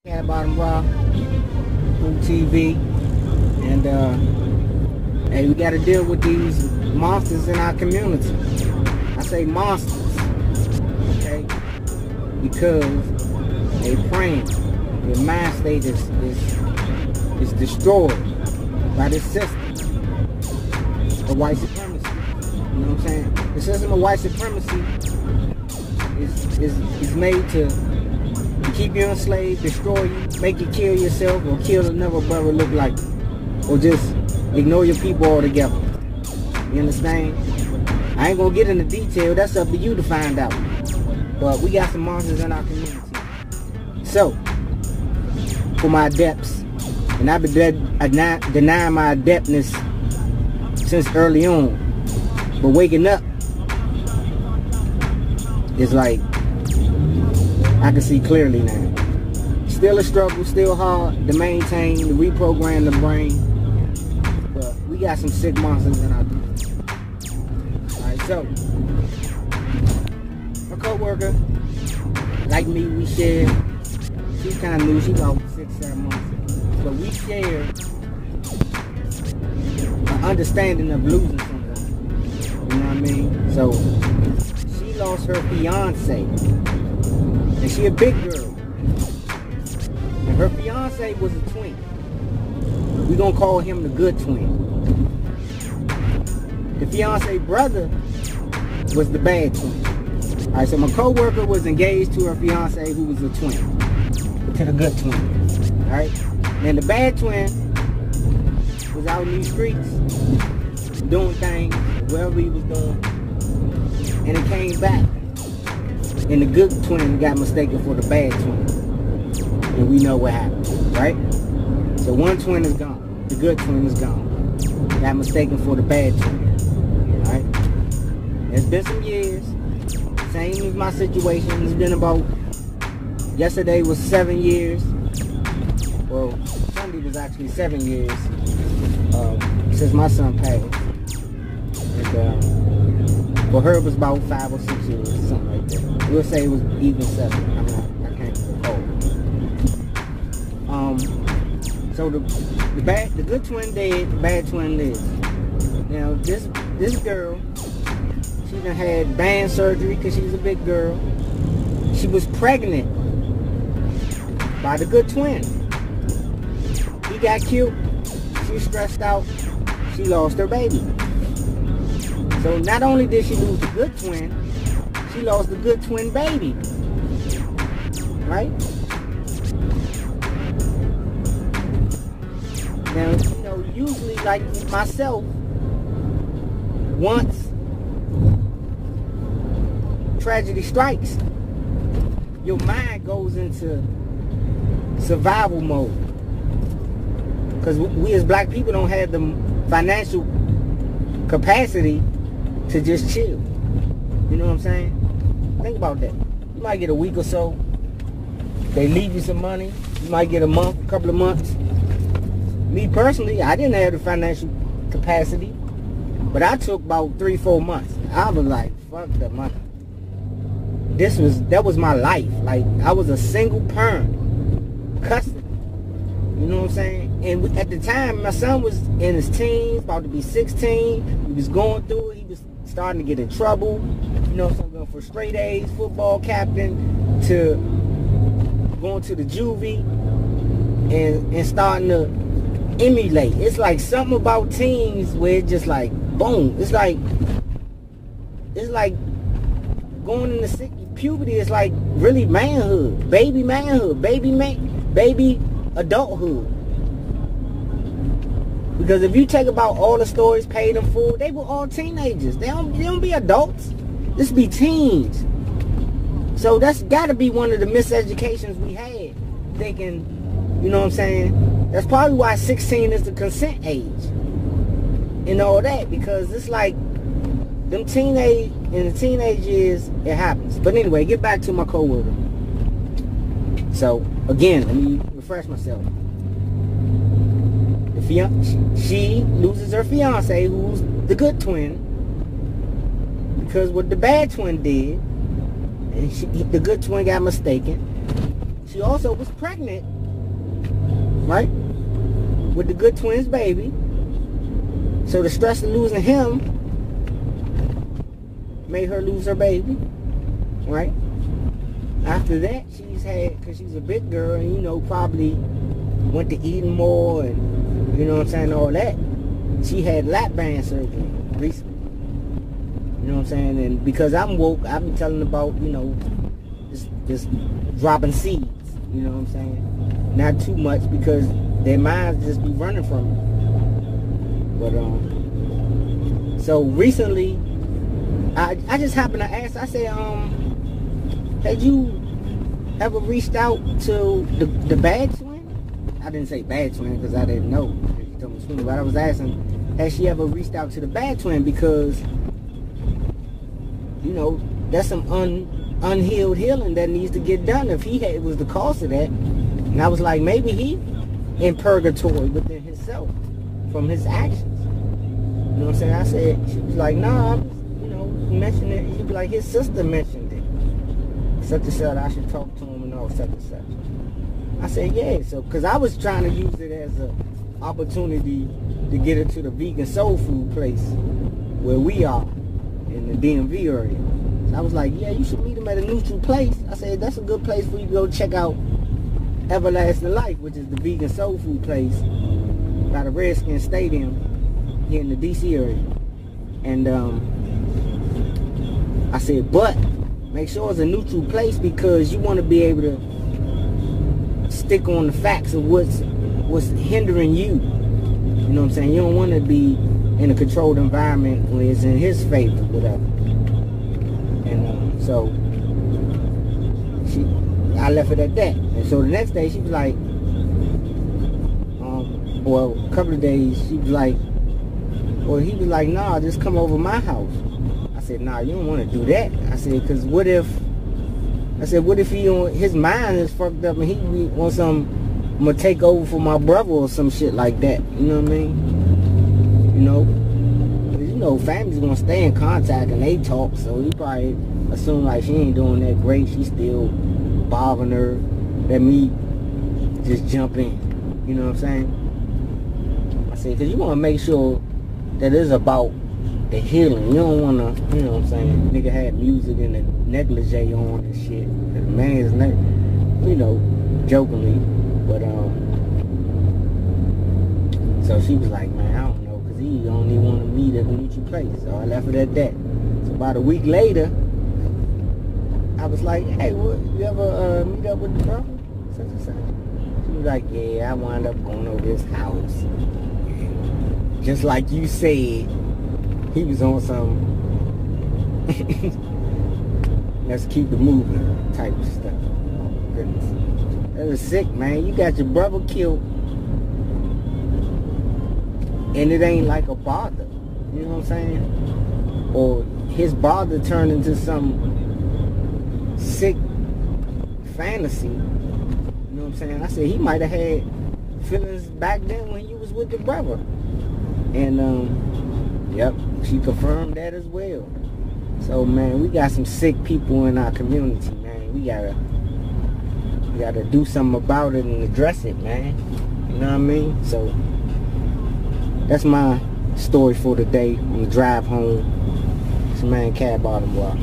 Cat Bottom Rock, Food TV, and hey, we got to deal with these monsters in our community. I say monsters, okay, because they praying. Their mind state is destroyed by this system of white supremacy. You know what I'm saying? The system of white supremacy is made to keep you enslaved, destroy you, make you kill yourself, or kill another brother look like you, or just ignore your people altogether. You understand? I ain't gonna get into detail. That's up to you to find out. But we got some monsters in our community. So, for my adepts, and I've been denying my adeptness since early on, but waking up is like, I can see clearly now. Still a struggle, still hard to maintain, to reprogram the brain. But we got some sick monsters in our community. Alright, so my co-worker, like me, we share. She's kind of new, she's about 6-7 months. But we share an understanding of losing someone. You know what I mean? So she lost her fiance. And she a big girl. And her fiance was a twin. We gonna call him the good twin. The fiance brother was the bad twin. Alright, so my co-worker was engaged to her fiance who was a twin. To the good twin. Alright? And the bad twin was out in these streets doing things, whatever he was doing. And it came back. And the good twin got mistaken for the bad twin. And we know what happened, right? So one twin is gone. The good twin is gone. Got mistaken for the bad twin. Right? It's been some years. Same as my situation. It's been about, yesterday was 7 years. Well, Sunday was actually 7 years since my son passed. And for her it was about 5 or 6 years, something like that. We'll say it was even 7. I can't recall. So the good twin dead, the bad twin lives. Now this girl, she done had band surgery because she's a big girl. She was pregnant by the good twin. He got killed. She was stressed out. She lost her baby. So not only did she lose the good twin, she lost the good twin baby. Right? Now, you know, usually like myself, once tragedy strikes, your mind goes into survival mode. Because we as black people don't have the financial capacity to just chill. You know what I'm saying? Think about that. You might get a week or so. They leave you some money. You might get a month, a couple of months. Me personally, I didn't have the financial capacity. But I took about 3-4 months. I was like, fuck the money. That was my life. Like, I was a single parent. Custody. You know what I'm saying? And at the time, my son was in his teens, about to be 16. He was going through it. He was starting to get in trouble. You know, so going for straight A's, football captain, to going to the juvie and starting to emulate. It's like something about teens where it's just like, boom. It's like going into puberty is like really manhood, baby manhood, baby adulthood. Because if you take about all the stories paid in full, they were all teenagers. They don't be adults. This be teens. So that's got to be one of the miseducations we had. Thinking, you know what I'm saying? That's probably why 16 is the consent age. And all that. Because it's like, in the teenage years, it happens. But anyway, get back to my co-worker. So, again, let me refresh myself. She loses her fiance, who's the good twin, because what the bad twin did, and the good twin got mistaken. She she also was pregnant, right, with the good twins baby. So the stress of losing him made her lose her baby, right? After that, she's had, because she's a big girl, and you know, probably went to eating more, and you know what I'm saying, all that. She had lap band surgery recently. You know what I'm saying? And because I'm woke, I've been telling about, you know, just dropping seeds. You know what I'm saying? Not too much, because their minds just be running from it. But so recently, I just happened to ask. I said, had you ever reached out to the bad twin? I didn't say bad twin because I didn't know. But I was asking, has she ever reached out to the bad twin? Because, you know, that's some unhealed healing that needs to get done. If it was the cause of that. And I was like, maybe he in purgatory within himself from his actions. You know what I'm saying? I said, she was like, nah, you know, mentioned it. She was like, his sister mentioned it. Such and such, I should talk to him and all such and such. I said, yeah. So, because I was trying to use it as a opportunity to get her to the vegan soul food place where we are in the DMV area. So I was like, yeah, you should meet him at a neutral place. I said, that's a good place for you to go check out Everlasting Life, which is the vegan soul food place by the Redskins Stadium here in the DC area. And I said, but make sure it's a neutral place, because you want to be able to stick on the facts of what's hindering you. You know what I'm saying? You don't want to be in a controlled environment where it's in his favor, whatever. And so I left it at that. And so the next day she was like, well, a couple of days she was like, well, he was like, nah, just come over my house. I said, nah, you don't want to do that. I said, because what if his mind is fucked up and he wants I'm gonna take over for my brother or some shit like that. You know what I mean? You know, families gonna stay in contact and they talk, so he probably assume like she ain't doing that great. She still bothering her. Let me just jump in. You know what I'm saying? I said, because you want to make sure that it's about the healing. You don't want to, you know what I'm saying, nigga had music and a negligee on and shit. The man's, you know, jokingly. But, so she was like, man, I don't know, because he only want to meet at a neutral place. So I left it at that. So about a week later, I was like, hey, you ever meet up with the brother? Such and such. She was like, yeah, I wound up going over his house. And just like you said, he was on some let's keep it moving type of stuff. Oh, goodness. That was sick, man. You got your brother killed, and it ain't like a bother. You know what I'm saying? Or his bother turned into some sick fantasy. You know what I'm saying? I said he might have had feelings back then when you was with your brother. And yep, she confirmed that as well. So man, we got some sick people in our community, man. We gotta do something about it and address it, man. You know what I mean? So that's my story for today on the drive home. It's your man Cab Bottom Walk.